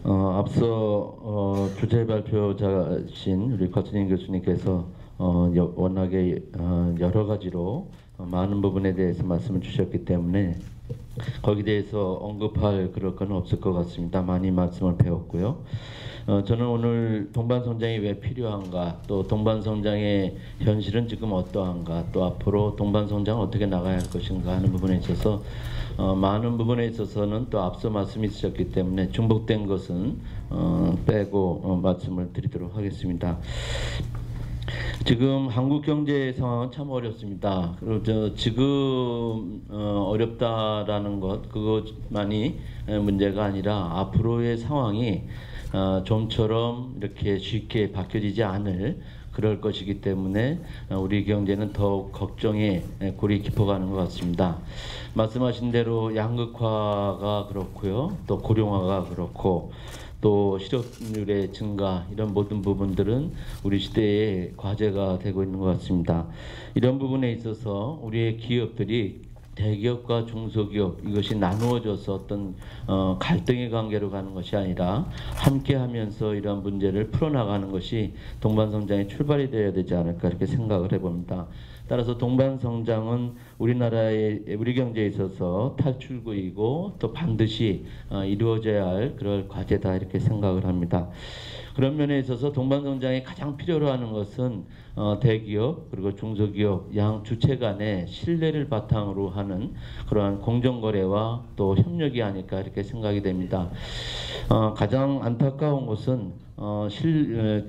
앞서 주제 발표자신 우리 곽준인 교수님께서 워낙에 여러 가지로 많은 부분에 대해서 말씀을 주셨기 때문에 거기에 대해서 언급할 그럴 건 없을 것 같습니다. 많이 말씀을 배웠고요. 저는 오늘 동반성장이 왜 필요한가, 또 동반성장의 현실은 지금 어떠한가, 또 앞으로 동반성장을 어떻게 나가야 할 것인가 하는 부분에 있어서 많은 부분에 있어서는 또 앞서 말씀이 있으셨기 때문에 중복된 것은 빼고 말씀을 드리도록 하겠습니다. 지금 한국 경제 상황은 참 어렵습니다. 그리고 지금 어렵다라는 것 그것만이 문제가 아니라 앞으로의 상황이 좀처럼 이렇게 쉽게 바뀌어지지 않을 그럴 것이기 때문에 우리 경제는 더욱 걱정에 골이 깊어가는 것 같습니다. 말씀하신 대로 양극화가 그렇고요, 또 고령화가 그렇고, 또 실업률의 증가, 이런 모든 부분들은 우리 시대의 과제가 되고 있는 것 같습니다. 이런 부분에 있어서 우리의 기업들이 대기업과 중소기업 이것이 나누어져서 어떤 갈등의 관계로 가는 것이 아니라 함께하면서 이러한 문제를 풀어나가는 것이 동반성장의 출발이 되어야 되지 않을까 이렇게 생각을 해봅니다. 따라서 동반성장은 우리 경제에 있어서 탈출구이고 또 반드시 이루어져야 할 그럴 과제다 이렇게 생각을 합니다. 그런 면에 있어서 동반성장이 가장 필요로 하는 것은 대기업 그리고 중소기업 양 주체 간의 신뢰를 바탕으로 하는 그러한 공정거래와 또 협력이 아닐까 이렇게 생각이 됩니다. 가장 안타까운 것은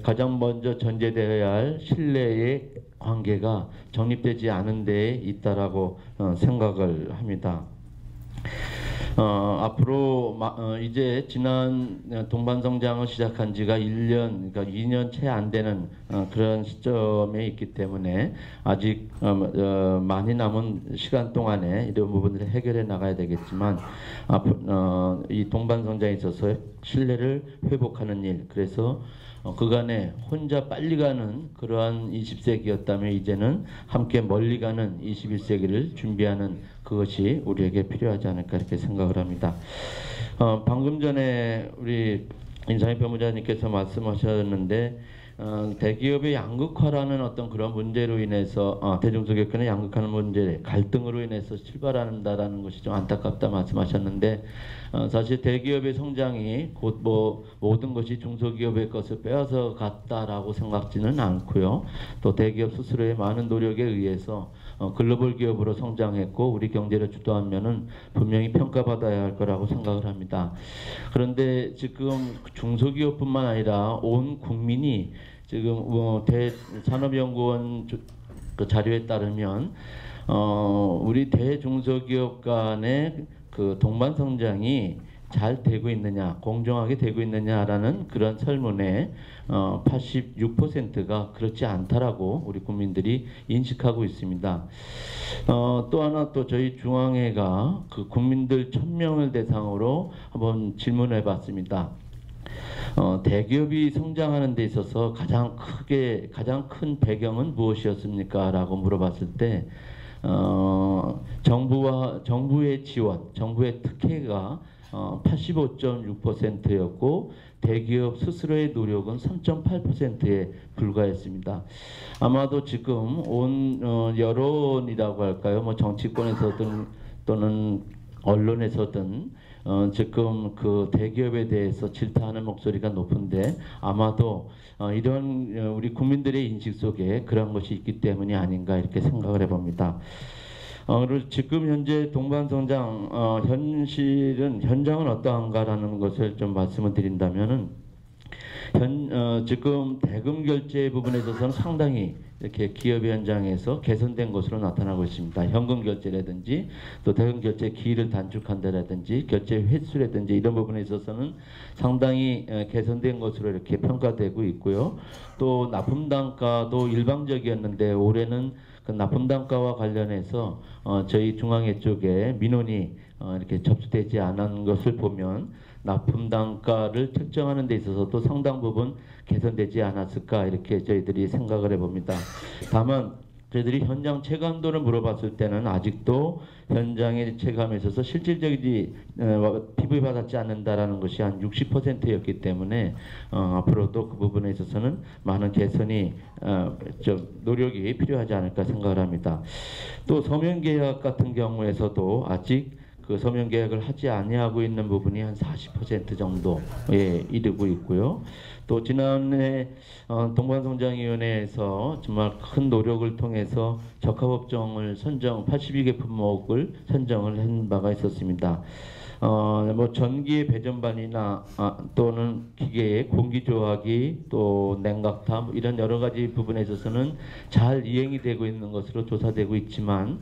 가장 먼저 전제되어야 할 신뢰의 관계가 정립되지 않은 데에 있다라고 생각을 합니다. 앞으로 이제 지난 동반성장을 시작한 지가 1년, 그러니까 2년 채 안 되는 그런 시점에 있기 때문에 아직 많이 남은 시간 동안에 이런 부분들을 해결해 나가야 되겠지만 이 동반성장에 있어서 신뢰를 회복하는 일, 그래서 그간에 혼자 빨리 가는 그러한 20세기였다면 이제는 함께 멀리 가는 21세기를 준비하는 그것이 우리에게 필요하지 않을까 이렇게 생각을 합니다. 방금 전에 우리 인상희 변호사님께서 말씀하셨는데 대기업의 양극화라는 어떤 그런 문제로 인해서 대중소기업 간의 양극화하는 문제, 갈등으로 인해서 출발한다라는 것이 좀 안타깝다 말씀하셨는데 사실 대기업의 성장이 곧 모든 것이 중소기업의 것을 빼앗아 갔다라고 생각지는 않고요. 또 대기업 스스로의 많은 노력에 의해서 글로벌 기업으로 성장했고 우리 경제를 주도한 면은 분명히 평가받아야 할 거라고 생각을 합니다. 그런데 지금 중소기업뿐만 아니라 온 국민이 지금 대산업연구원 그 자료에 따르면 우리 대중소기업 간의 그 동반성장이 잘 되고 있느냐, 공정하게 되고 있느냐라는 그런 설문에 86%가 그렇지 않다라고 우리 국민들이 인식하고 있습니다. 또 하나 또 저희 중앙회가 그 국민들 1000명을 대상으로 한번 질문해 봤습니다. 대기업이 성장하는 데 있어서 가장 큰 배경은 무엇이었습니까? 라고 물어봤을 때 정부의 지원, 정부의 특혜가 85.6%였고 대기업 스스로의 노력은 3.8%에 불과했습니다. 아마도 지금 온 여론이라고 할까요? 뭐 정치권에서든 또는 언론에서든 지금 그 대기업에 대해서 질타하는 목소리가 높은데 아마도 이런 우리 국민들의 인식 속에 그런 것이 있기 때문이 아닌가 이렇게 생각을 해봅니다. 그리고 지금 현재 동반성장 현장은 어떠한가라는 것을 좀 말씀을 드린다면은 지금 대금 결제 부분에 있어서는 상당히 이렇게 기업 현장에서 개선된 것으로 나타나고 있습니다. 현금 결제라든지 또 대금 결제 기일을 단축한다라든지 결제 횟수라든지 이런 부분에 있어서는 상당히 개선된 것으로 이렇게 평가되고 있고요. 또 납품 단가도 일방적이었는데 올해는 그 납품 단가와 관련해서 저희 중앙회 쪽에 민원이 이렇게 접수되지 않은 것을 보면 납품 단가를 책정하는 데 있어서도 상당 부분 개선되지 않았을까 이렇게 저희들이 생각을 해봅니다. 다만 저희들이 현장 체감도를 물어봤을 때는 아직도 현장의 체감에 있어서 실질적이지 피부에 받았지 않는다라는 것이 한 60%였기 때문에 앞으로도 그 부분에 있어서는 많은 개선이 노력이 필요하지 않을까 생각을 합니다. 또 서면 계약 같은 경우에서도 아직 그 서면 계약을 하지 아니하고 있는 부분이 한 40% 정도에 이르고 있고요. 또 지난해 동반성장위원회에서 정말 큰 노력을 통해서 적합업종을 선정 82개 품목을 선정을 한 바가 있었습니다. 뭐 전기의 배전반이나 또는 기계의 공기조화기 또 냉각탑 이런 여러 가지 부분에 있어서는 잘 이행이 되고 있는 것으로 조사되고 있지만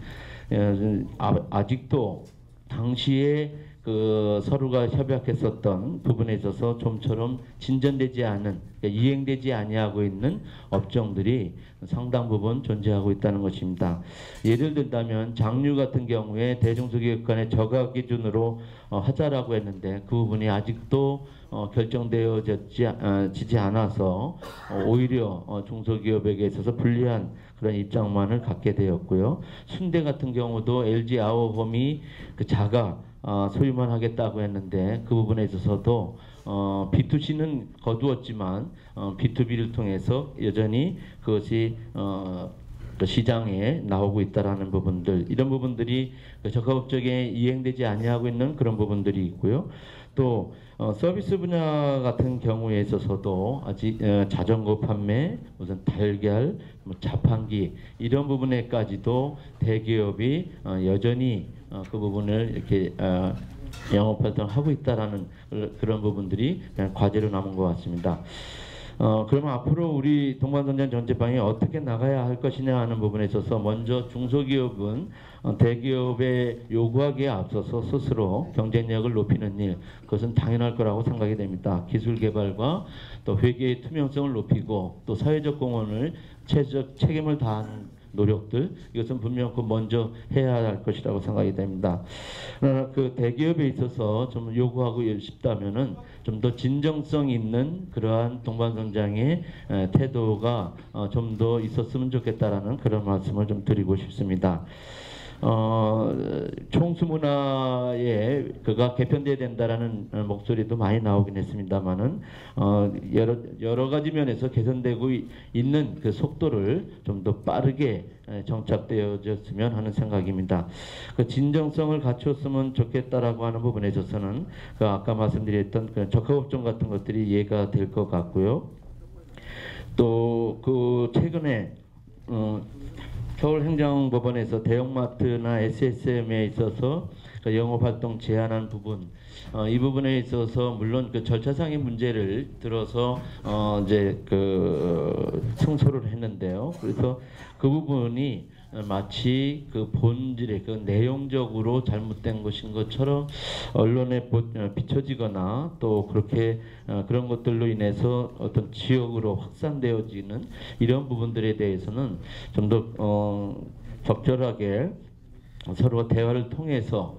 아직도 당시에 그 서로가 협약했었던 부분에 있어서 좀처럼 진전되지 않은, 이행되지 아니하고 있는 업종들이 상당 부분 존재하고 있다는 것입니다. 예를 들자면 장류 같은 경우에 대중소기업 간의 저가 기준으로 하자라고 했는데 그 부분이 아직도 결정되어지지 않아서 오히려 중소기업에게 있어서 불리한 그런 입장만을 갖게 되었고요. 순대 같은 경우도 LG 아워홈이 그 자가 소유만 하겠다고 했는데 그 부분에 있어서도 B2C는 거두었지만 B2B를 통해서 여전히 그것이 그 시장에 나오고 있다라는 부분들, 이런 부분들이 적합업적에 이행되지 아니하고 있는 그런 부분들이 있고요. 또 서비스 분야 같은 경우에 있어서도 아직 자전거 판매, 무슨 달걀, 자판기 이런 부분에까지도 대기업이 여전히 그 부분을 이렇게 영업 활동을 하고 있다라는 그런 부분들이 그냥 과제로 남은 것 같습니다. 그러면 앞으로 우리 동반선장 전체방이 어떻게 나가야 할 것이냐 하는 부분에 있어서 먼저 중소기업은 대기업에 요구하기에 앞서서 스스로 경쟁력을 높이는 일, 그것은 당연할 거라고 생각이 됩니다. 기술 개발과 또 회계의 투명성을 높이고 또 사회적 공헌을 책임을 다하는 노력들, 이것은 분명 그 먼저 해야 할 것이라고 생각이 됩니다. 그 대기업에 있어서 좀 요구하고 싶다면은 좀 더 진정성 있는 그러한 동반선장의 태도가 좀 더 있었으면 좋겠다라는 그런 말씀을 좀 드리고 싶습니다. 총수문화에 그가 개편돼야 된다라는 목소리도 많이 나오긴 했습니다만은 여러 가지 면에서 개선되고 있는 그 속도를 좀 더 빠르게 정착되어졌으면 하는 생각입니다. 그 진정성을 갖췄으면 좋겠다라고 하는 부분에 있어서는 그 아까 말씀드렸던 그 적합업종 같은 것들이 이해가 될 것 같고요. 또 그 최근에 서울행정법원에서 대형마트나 SSM에 있어서 그 영업활동 제한한 부분, 이 부분에 있어서 물론 그 절차상의 문제를 들어서 이제 그 승소를 했는데요. 그래서 그 부분이 마치 그 본질의 그 내용적으로 잘못된 것인 것처럼 언론에 비춰지거나 또 그렇게 그런 것들로 인해서 어떤 지역으로 확산되어지는 이런 부분들에 대해서는 좀 더 적절하게 서로 대화를 통해서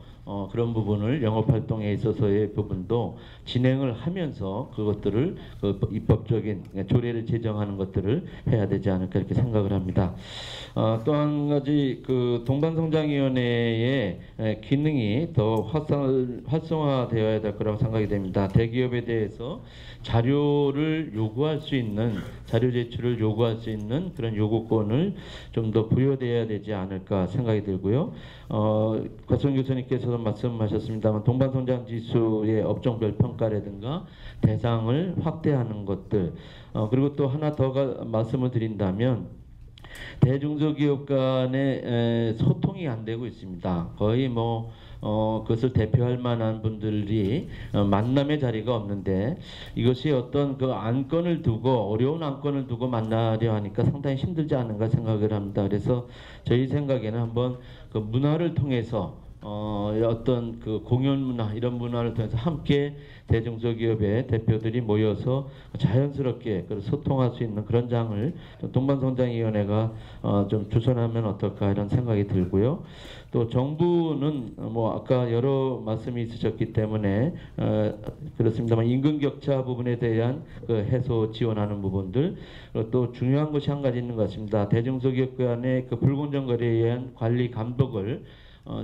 그런 부분을 영업활동에 있어서의 부분도 진행을 하면서 그것들을 그 입법적인 조례를 제정하는 것들을 해야 되지 않을까 이렇게 생각을 합니다. 또 한 가지 그 동반성장위원회의 기능이 더 활성화되어야 될 거라고 생각이 됩니다. 대기업에 대해서 자료를 요구할 수 있는, 자료 제출을 요구할 수 있는 그런 요구권을 좀 더 부여돼야 되지 않을까 생각이 들고요. 곽성 교수님께서도 말씀하셨습니다만 동반성장 지수의 업종별 평가라든가 대상을 확대하는 것들, 그리고 또 하나 더 말씀을 드린다면 대중소기업 간의 소통이 안 되고 있습니다. 거의 그것을 대표할 만한 분들이 만남의 자리가 없는데, 이것이 어떤 그 안건을 두고, 어려운 안건을 두고 만나려 하니까 상당히 힘들지 않은가 생각을 합니다. 그래서 저희 생각에는 한번 그 문화를 통해서 어떤 그 공연 문화, 이런 문화를 통해서 함께 대중소기업의 대표들이 모여서 자연스럽게 소통할 수 있는 그런 장을 동반성장위원회가 좀 주선하면 어떨까 이런 생각이 들고요. 또 정부는 아까 여러 말씀이 있으셨기 때문에 그렇습니다만 임금격차 부분에 대한 그 해소 지원하는 부분들, 또 중요한 것이 한 가지 있는 것 같습니다. 대중소기업 간의 그 불공정 거래에 의한 관리 감독을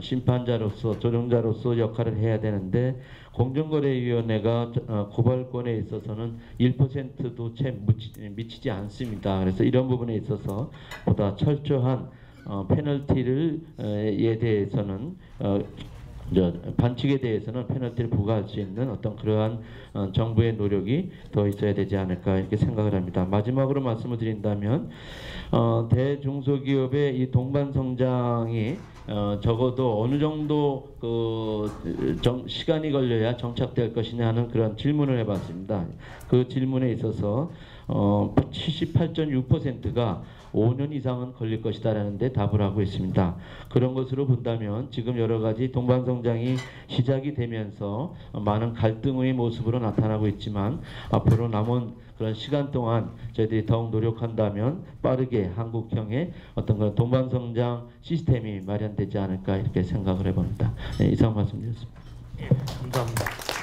심판자로서 조정자로서 역할을 해야 되는데 공정거래위원회가 고발권에 있어서는 1%도 채 미치지 않습니다. 그래서 이런 부분에 있어서 보다 철저한 페널티에 대해서는 반칙에 대해서는 페널티를 부과할 수 있는 어떤 그러한 정부의 노력이 더 있어야 되지 않을까 이렇게 생각을 합니다. 마지막으로 말씀을 드린다면 대중소기업의 이 동반 성장이 적어도 어느 정도 시간이 걸려야 정착될 것이냐 하는 그런 질문을 해봤습니다. 그 질문에 있어서 78.6%가 5년 이상은 걸릴 것이다라는 데 답을 하고 있습니다. 그런 것으로 본다면 지금 여러 가지 동반 성장이 시작이 되면서 많은 갈등의 모습으로 나타나고 있지만 앞으로 남은 그런 시간 동안 저희들이 더욱 노력한다면 빠르게 한국형의 어떤 그런 동반 성장 시스템이 마련되지 않을까 이렇게 생각을 해봅니다. 네, 이상 말씀드렸습니다. 감사합니다.